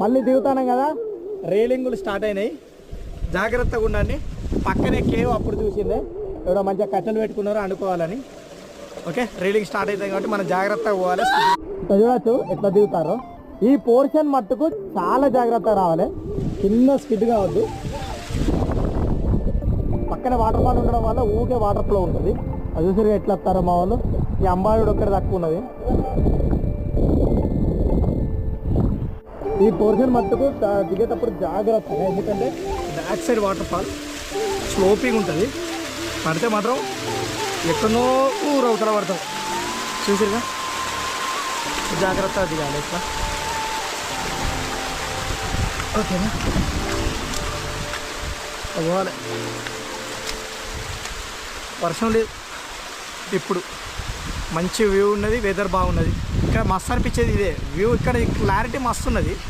మళ్ళీ దిగుతాను కదా, రైలింగులు స్టార్ట్ అయినాయి, జాగ్రత్తగా ఉండండి. పక్కనే కేవ్ అప్పుడు చూసిందే, ఎవడో మంచిగా కట్టెలు పెట్టుకున్నారో అనుకోవాలని. ఓకే, రైలింగ్ స్టార్ట్ అవుతాయి కాబట్టి మనం జాగ్రత్తగా పోవాలి. చూడవచ్చు ఎట్లా దిగుతారో. ఈ పోర్షన్ మట్టుకు చాలా జాగ్రత్తగా రావాలి, చిన్న స్కిడ్ కావద్దు. పక్కన వాటర్ ఫాల్ ఉండడం వల్ల ఊకే వాటర్ ఫ్లో ఉంటుంది. అది చూసి ఎట్లా వస్తారో మా వాళ్ళు. ఈ అంబాడు ఒక్కటి తక్కువ ఉన్నది. ఈ పోర్షన్ మట్టుకు దిగేటప్పుడు జాగ్రత్తగా, ఎందుకంటే back side water fall sloping ఉంటుంది. పడితే మాత్రం ఎక్కడో ఊరవుతల పడతాం. చూసిరుగా, జాగ్రత్తగా దిగాలి ఇట్లా. ఓకేనా, పోవాలి. వర్షం లేదు ఇప్పుడు, మంచి వ్యూ ఉన్నది, వెదర్ బాగున్నది. ఇక్కడ మస్తు అనిపించేది ఇదే వ్యూ. ఇక్కడ క్లారిటీ మస్తు ఉన్నది.